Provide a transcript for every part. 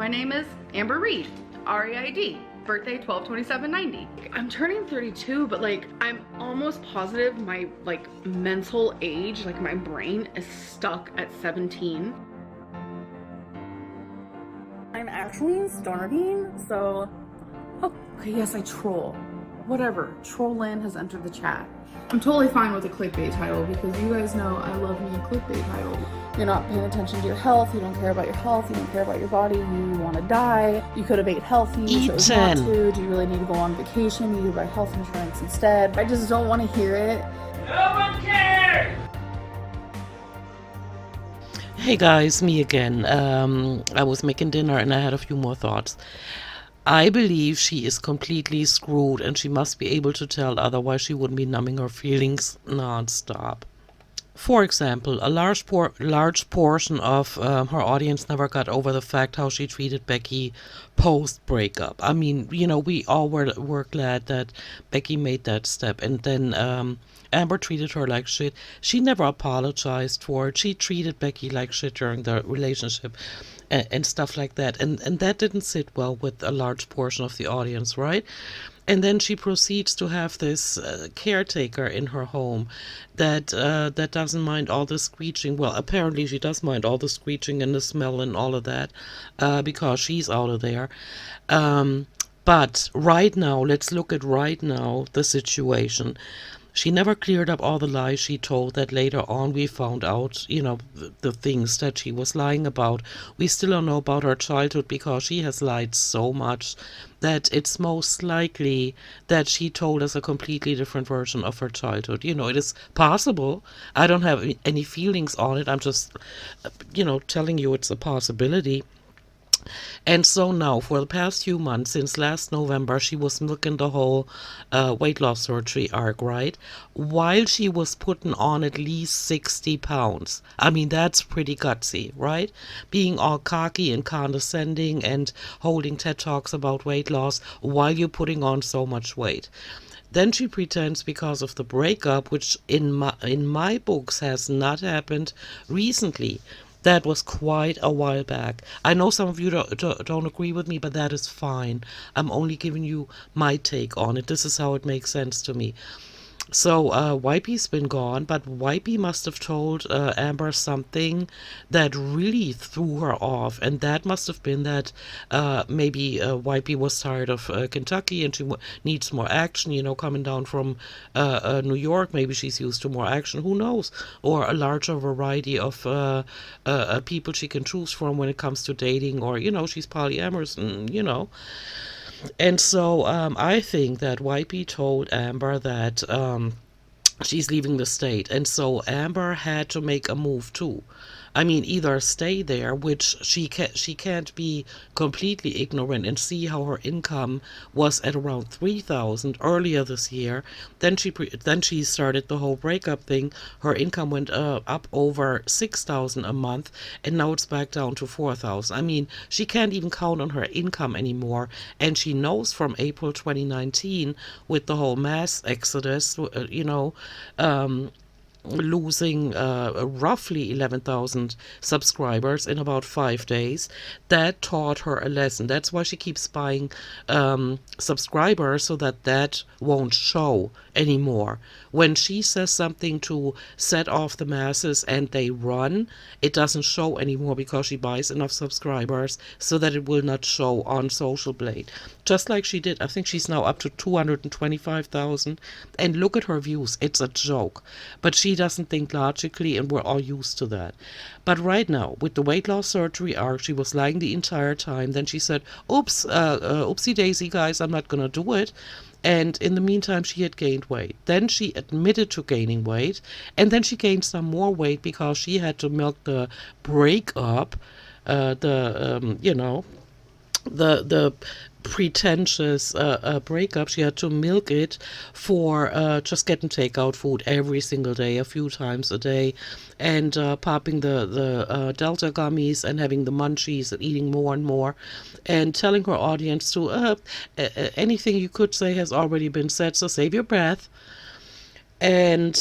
My name is Amber Reed, R-E-I-D, birthday 12/27/90. I'm turning 32, but like I'm almost positive my like mental age, like my brain is stuck at 17. I'm actually starving, so okay, yes, I troll. Whatever, Trollin has entered the chat. I'm totally fine with a clickbait title because you guys know I love me a clickbait title. You're not paying attention to your health, you don't care about your health, you don't care about your body, you want to die, you could have ate healthy, chose not to, do you really need to go on vacation, you need to buy health insurance instead. I just don't want to hear it. No one cares! Hey guys, me again. I was making dinner and I had a few more thoughts. I believe she is completely screwed and she must be able to tell, otherwise she wouldn't be numbing her feelings non-stop. For example, a large portion of her audience never got over the fact how she treated Becky post-breakup. I mean, you know, we all were glad that Becky made that step, and then Amber treated her like shit. She never apologized for it. She treated Becky like shit during the relationship and stuff like that. And that didn't sit well with a large portion of the audience, right? And then she proceeds to have this caretaker in her home that doesn't mind all the screeching. Well, apparently she does mind all the screeching and the smell and all of that because she's out of there. But right now, let's look at right now the situation. She never cleared up all the lies she told that later on we found out, you know, the things that she was lying about. We still don't know about her childhood because she has lied so much that it's most likely that she told us a completely different version of her childhood. You know, it is possible. I don't have any feelings on it. I'm just, you know, telling you it's a possibility. And so now, for the past few months, since last November, she was milking the whole weight loss surgery arc, right? While she was putting on at least 60 pounds. I mean, that's pretty gutsy, right? Being all cocky and condescending and holding TED Talks about weight loss while you're putting on so much weight. Then she pretends because of the breakup, which in my books has not happened recently. That was quite a while back. I know some of you don't agree with me, but that is fine. I'm only giving you my take on it. This is how it makes sense to me. So Wipey's been gone, but Wipey must have told Amber something that really threw her off, and that must have been that maybe Wipey was tired of Kentucky and she needs more action, you know, coming down from New York. Maybe she's used to more action, who knows, or a larger variety of people she can choose from when it comes to dating, or, you know, she's polyamorous, and, you know. And so I think that Wipey told Amber that she's leaving the state. And so Amber had to make a move too. I mean, either stay there, which she can't be completely ignorant and see how her income was at around 3,000 earlier this year. Then she started the whole breakup thing. Her income went up over 6,000 a month, and now it's back down to 4,000. I mean, she can't even count on her income anymore, and she knows from April 2019 with the whole mass exodus, you know. Losing roughly 11,000 subscribers in about 5 days. That taught her a lesson. That's why she keeps buying subscribers, so that won't show anymore. When she says something to set off the masses and they run, it doesn't show anymore because she buys enough subscribers so that it will not show on Social Blade. Just like she did. I think she's now up to 225,000, and look at her views. It's a joke. But she doesn't think logically, and we're all used to that. But right now, with the weight loss surgery arc, she was lying the entire time. Then she said, oops, oopsie daisy, guys, I'm not gonna do it. And in the meantime, she had gained weight. Then she admitted to gaining weight, and then she gained some more weight because she had to milk the breakup, you know, the pretentious breakup. She had to milk it for just getting takeout food every single day, a few times a day, and popping the Delta gummies and having the munchies and eating more and more, and telling her audience to anything you could say has already been said, so save your breath. And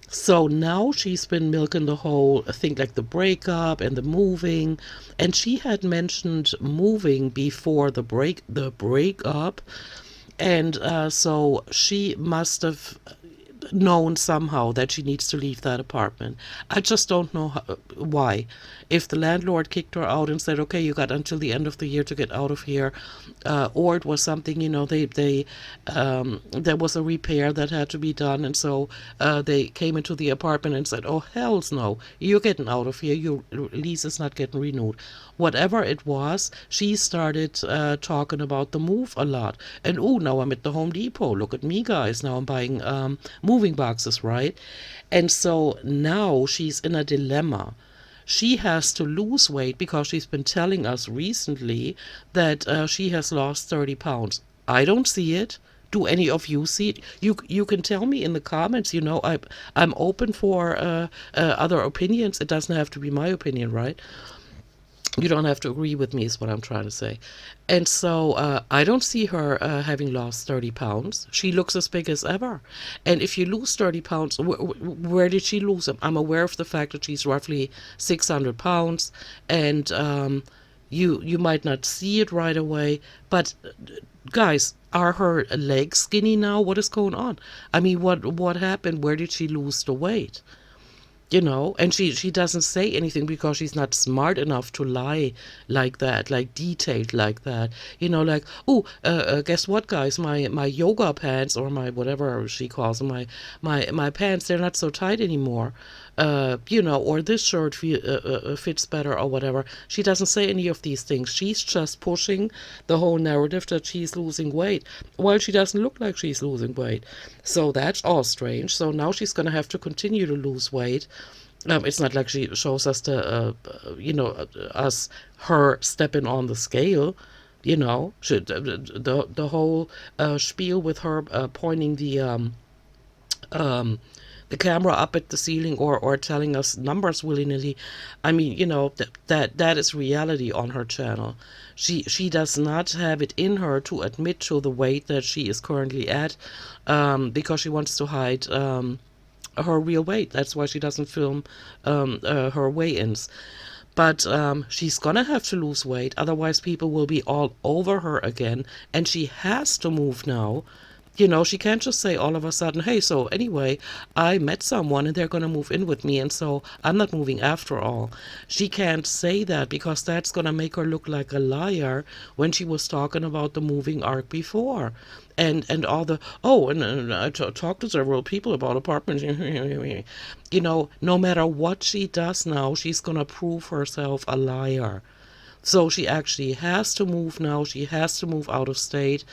so now she's been milking the whole thing, like the breakup and the moving. And she had mentioned moving before the breakup. And so she must have known somehow that she needs to leave that apartment. I just don't know why. If the landlord kicked her out and said, "Okay, you got until the end of the year to get out of here," or it was something, they there was a repair that had to be done, and so they came into the apartment and said, "Oh hell's no, you're getting out of here. Your lease is not getting renewed." Whatever it was, she started talking about the move a lot. And oh, now I'm at the Home Depot. Look at me, guys. Now I'm buying moving boxes, right? And so now she's in a dilemma. She has to lose weight because she's been telling us recently that she has lost 30 pounds. I don't see it. Do any of you see it? You can tell me in the comments. I'm open for other opinions. It doesn't have to be my opinion, right? You don't have to agree with me, is what I'm trying to say. And so I don't see her having lost 30 pounds. She looks as big as ever. And if you lose 30 pounds, where did she lose them? I'm aware of the fact that she's roughly 600 pounds. And you might not see it right away. But guys, are her legs skinny now? What is going on? I mean, what happened? Where did she lose the weight? And she doesn't say anything because she's not smart enough to lie like that, like detailed like that. Like, oh, guess what, guys? My yoga pants, or my whatever she calls them, my pants, they're not so tight anymore. Or this shirt fits better, or whatever. She doesn't say any of these things. She's just pushing the whole narrative that she's losing weight, while she doesn't look like she's losing weight. So that's all strange. So now she's going to have to continue to lose weight. It's not like she shows us her stepping on the scale. The whole spiel with her pointing the camera up at the ceiling, or telling us numbers willy-nilly. I mean, that is reality on her channel. She does not have it in her to admit to the weight that she is currently at, because she wants to hide her real weight. That's why she doesn't film her weigh-ins. But she's gonna have to lose weight, otherwise people will be all over her again, and she has to move now. She can't just say all of a sudden, "Hey, so anyway, I met someone and they're going to move in with me, and so I'm not moving after all." She can't say that, because that's going to make her look like a liar when she was talking about the moving arc before. And all the, and I talked to several people about apartments. No matter what she does now, she's going to prove herself a liar. So she actually has to move now. She has to move out of state.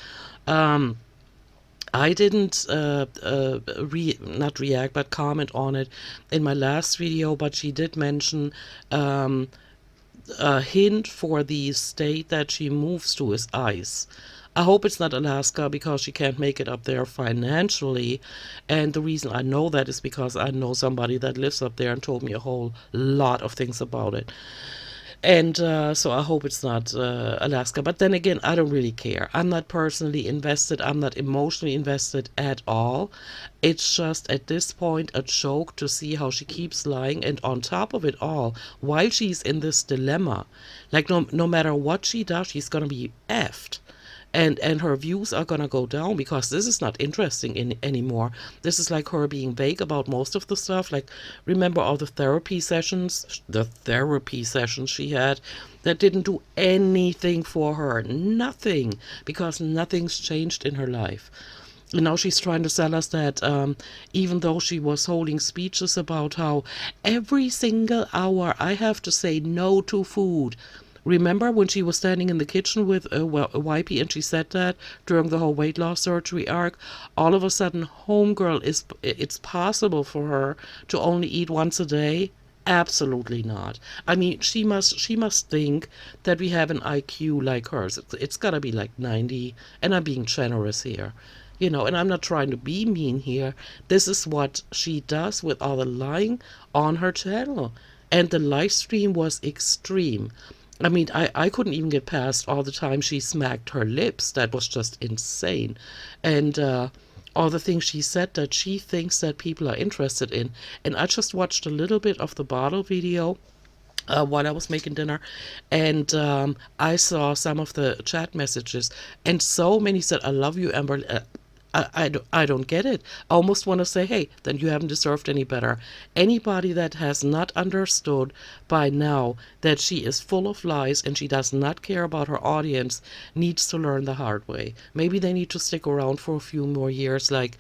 I didn't not react, but comment on it in my last video, but she did mention a hint for the state that she moves to is ice. I hope it's not Alaska, because she can't make it up there financially. And the reason I know that is because I know somebody that lives up there and told me a whole lot of things about it. And so I hope it's not Alaska. But then again, I don't really care. I'm not personally invested. I'm not emotionally invested at all. It's just at this point a joke to see how she keeps lying. And on top of it all, while she's in this dilemma, like no matter what she does, she's going to be effed. And her views are going to go down, because this is not interesting anymore. This is like her being vague about most of the stuff. Like, remember all the therapy sessions she had that didn't do anything for her. Nothing. Because nothing's changed in her life. Now she's trying to tell us that even though she was holding speeches about how every single hour I have to say no to food. Remember when she was standing in the kitchen with Wipey, and she said that during the whole weight loss surgery arc? All of a sudden, homegirl, it's possible for her to only eat once a day? Absolutely not. I mean, she must think that we have an IQ like hers. It's gotta be like 90, and I'm being generous here. And I'm not trying to be mean here. This is what she does with all the lying on her channel. And the live stream was extreme. I mean, I couldn't even get past all the time she smacked her lips. That was just insane. And or the things she said that she thinks that people are interested in. And I just watched a little bit of the bottle video while I was making dinner, and I saw some of the chat messages, and so many said, "I love you, Amber." I don't get it. I almost want to say, hey, then you haven't deserved any better. Anybody that has not understood by now that she is full of lies and she does not care about her audience needs to learn the hard way. Maybe they need to stick around for a few more years like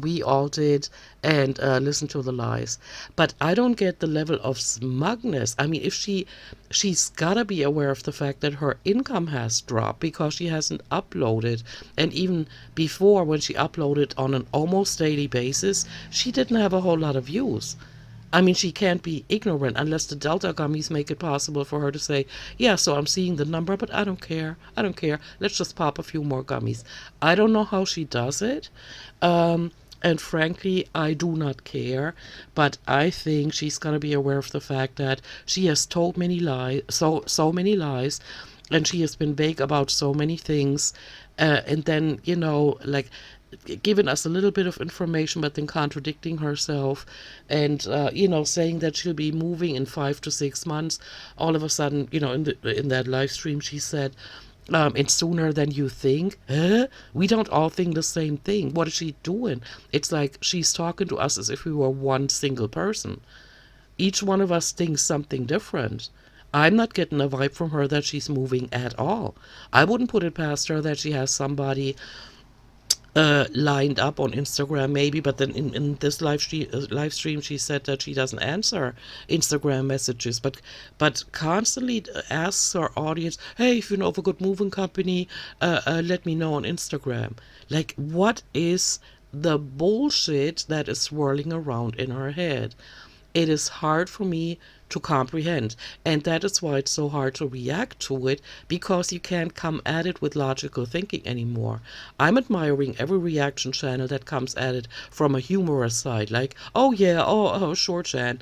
we all did and listen to the lies. But I don't get the level of smugness. I mean, if she's gotta be aware of the fact that her income has dropped because she hasn't uploaded. And even before, when she uploaded on an almost daily basis, she didn't have a whole lot of views. I mean, she can't be ignorant unless the Delta gummies make it possible for her to say, yeah, so I'm seeing the number, but I don't care. I don't care. Let's just pop a few more gummies. I don't know how she does it. And frankly, I do not care. But I think she's going to be aware of the fact that she has told many lies, so many lies, and she has been vague about so many things. And then, like, giving us a little bit of information but then contradicting herself, and saying that she'll be moving in 5 to 6 months. All of a sudden, in that live stream she said it's sooner than you think. We don't all think the same thing. What is she doing? It's like she's talking to us as if we were one single person. Each one of us thinks something different. I'm not getting a vibe from her that she's moving at all. I wouldn't put it past her that she has somebody lined up on Instagram maybe, but then in this live stream she said that she doesn't answer Instagram messages, but constantly asks her audience, hey, if you know of a good moving company, let me know on Instagram. Like, what is the bullshit that is swirling around in her head? It is hard for me to comprehend, and that is why it's so hard to react to it, because you can't come at it with logical thinking anymore. I'm admiring every reaction channel that comes at it from a humorous side, like, oh yeah, oh sure, Jan,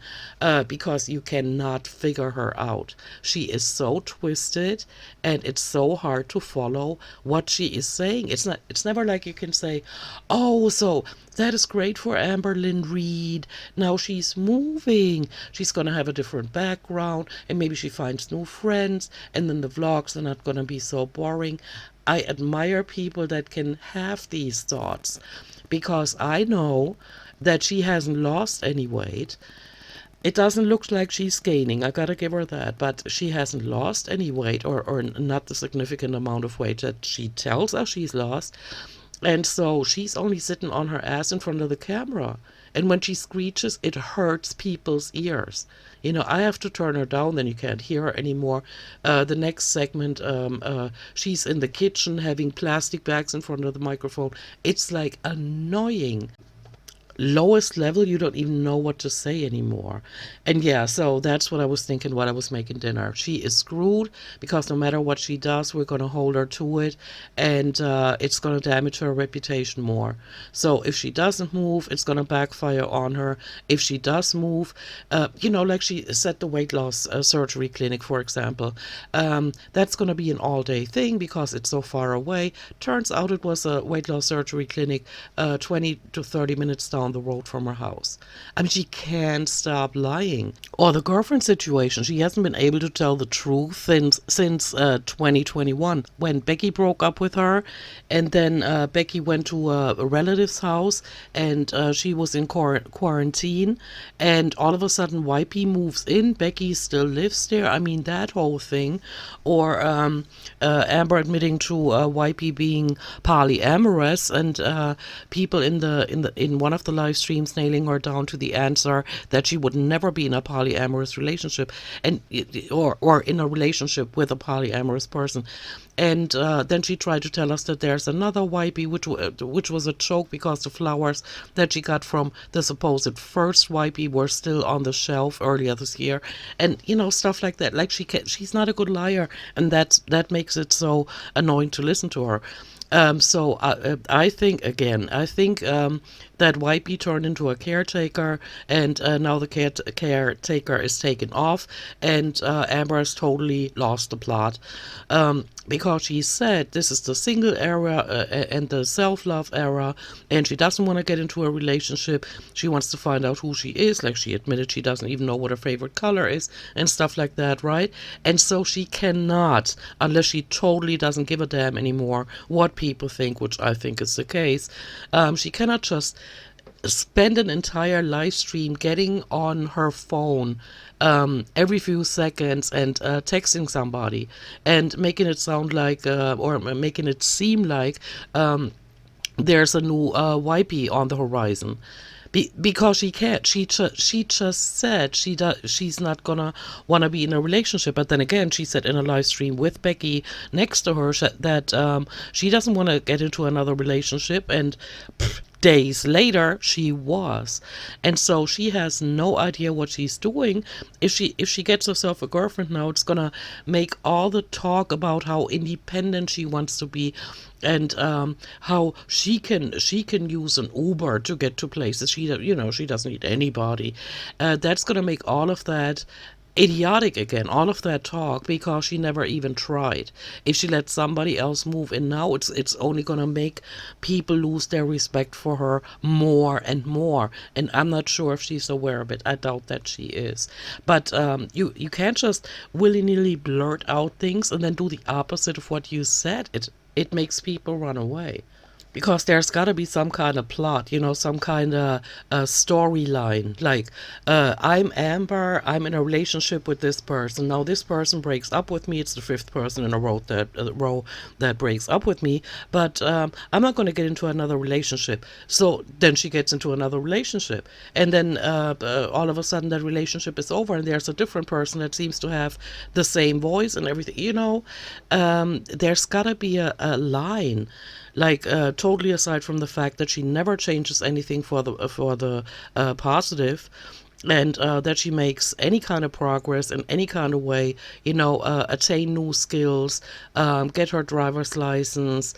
because you cannot figure her out. She is so twisted, and it's so hard to follow what she is saying. It's never like you can say, oh, so that is great for Amber Lynn Reed. Now she's moving. She's going to have a different background, and maybe she finds new friends, and then the vlogs are not going to be so boring. I admire people that can have these thoughts, because I know that she hasn't lost any weight. It doesn't look like she's gaining, I gotta give her that, but she hasn't lost any weight, or not the significant amount of weight that she tells us she's lost. And so she's only sitting on her ass in front of the camera. And when she screeches, it hurts people's ears. I have to turn her down, then you can't hear her anymore. The next segment, she's in the kitchen having plastic bags in front of the microphone. It's like annoying. Lowest level, you don't even know what to say anymore. And yeah, so that's what I was thinking while I was making dinner. She is screwed, because no matter what she does, we're going to hold her to it, and it's going to damage her reputation more. So if she doesn't move, it's going to backfire on her. If she does move, like she said, the weight loss surgery clinic, for example, that's going to be an all-day thing because it's so far away. Turns out it was a weight loss surgery clinic 20 to 30 minutes down the road from her house. I mean, she can't stop lying. Or the girlfriend situation. She hasn't been able to tell the truth since 2021, when Becky broke up with her, and then Becky went to a relative's house, and she was in quarantine, and all of a sudden YP moves in. Becky still lives there. I mean, that whole thing. Or Amber admitting to YP being polyamorous, and people in one of the live streams nailing her down to the answer that she would never be in a polyamorous relationship, and or in a relationship with a polyamorous person. And then she tried to tell us that there's another YP, which was a joke, because the flowers that she got from the supposed first YP were still on the shelf earlier this year, and stuff like that. Like, she's not a good liar, and that makes it so annoying to listen to her. So I think that Wipey turned into a caretaker, and now the caretaker is taken off, and Amber has totally lost the plot. Because she said this is the single era and the self-love era, and she doesn't want to get into a relationship. She wants to find out who she is. Like, she admitted she doesn't even know what her favorite color is and stuff like that, right? And so she cannot, unless she totally doesn't give a damn anymore what people think, which I think is the case, she cannot just spend an entire live stream getting on her phone every few seconds and texting somebody and making it sound like or making it seem like there's a new Wipey on the horizon. Because she can't. She just said she's not gonna wanna be in a relationship. But then again, she said in a live stream with Becky next to her that she doesn't want to get into another relationship. And days later, she was. And so she has no idea what she's doing. If she gets herself a girlfriend now, it's gonna make all the talk about how independent she wants to be, and how she can use an Uber to get to places. She doesn't need anybody. That's gonna make all of that idiotic again, all of that talk, because she never even tried. If she lets somebody else move in now, it's only gonna make people lose their respect for her more and more. And I'm not sure if she's aware of it. I doubt that she is. But you can't just willy-nilly blurt out things and then do the opposite of what you said. It makes people run away. Because there's got to be some kind of plot, some kind of storyline. Like, I'm Amber, I'm in a relationship with this person. Now this person breaks up with me. It's the fifth person in a row that breaks up with me. But I'm not going to get into another relationship. So then she gets into another relationship. And then all of a sudden that relationship is over, and there's a different person that seems to have the same voice and everything. There's got to be a line. Like, totally aside from the fact that she never changes anything for the positive, and that she makes any kind of progress in any kind of way, attain new skills, get her driver's license,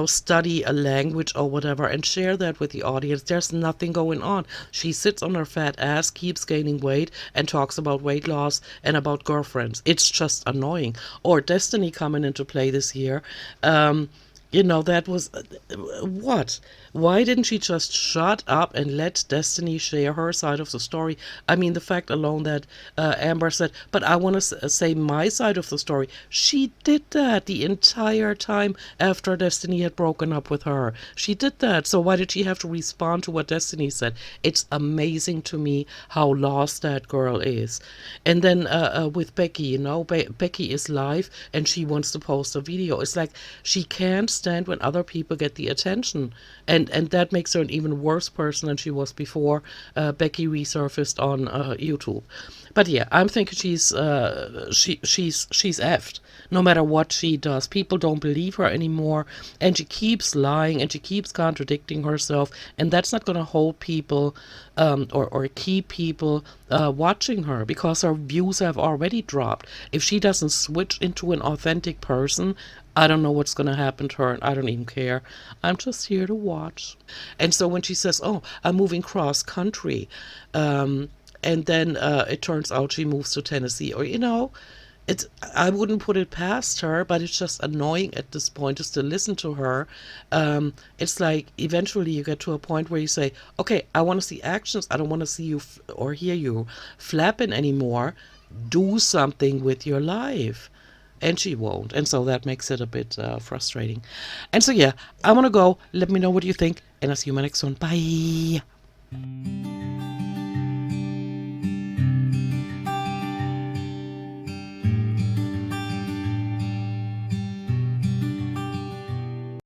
study a language or whatever, and share that with the audience. There's nothing going on. She sits on her fat ass, keeps gaining weight, and talks about weight loss and about girlfriends. It's just annoying. Or Destiny coming into play this year. That was what? Why didn't she just shut up and let Destiny share her side of the story? I mean, the fact alone that Amber said, but I want to say my side of the story. She did that the entire time after Destiny had broken up with her. She did that. So why did she have to respond to what Destiny said? It's amazing to me how lost that girl is. And then with Becky, Becky is live and she wants to post a video. It's like she can't stand when other people get the attention, and that makes her an even worse person than she was before Becky resurfaced on YouTube. But yeah, I'm thinking she's effed. No matter what she does, people don't believe her anymore, and she keeps lying and she keeps contradicting herself, and that's not going to hold people or keep people watching her, because her views have already dropped. If she doesn't switch into an authentic person, I don't know what's going to happen to her, and I don't even care. I'm just here to watch. And so when she says, oh, I'm moving cross country, and then it turns out she moves to Tennessee, or, I wouldn't put it past her, but it's just annoying at this point just to listen to her. It's like eventually you get to a point where you say, okay, I want to see actions. I don't want to see you or hear you flapping anymore. Do something with your life. And she won't. And so that makes it a bit frustrating. And so, yeah, I want to go. Let me know what you think. And I'll see you in my next one. Bye.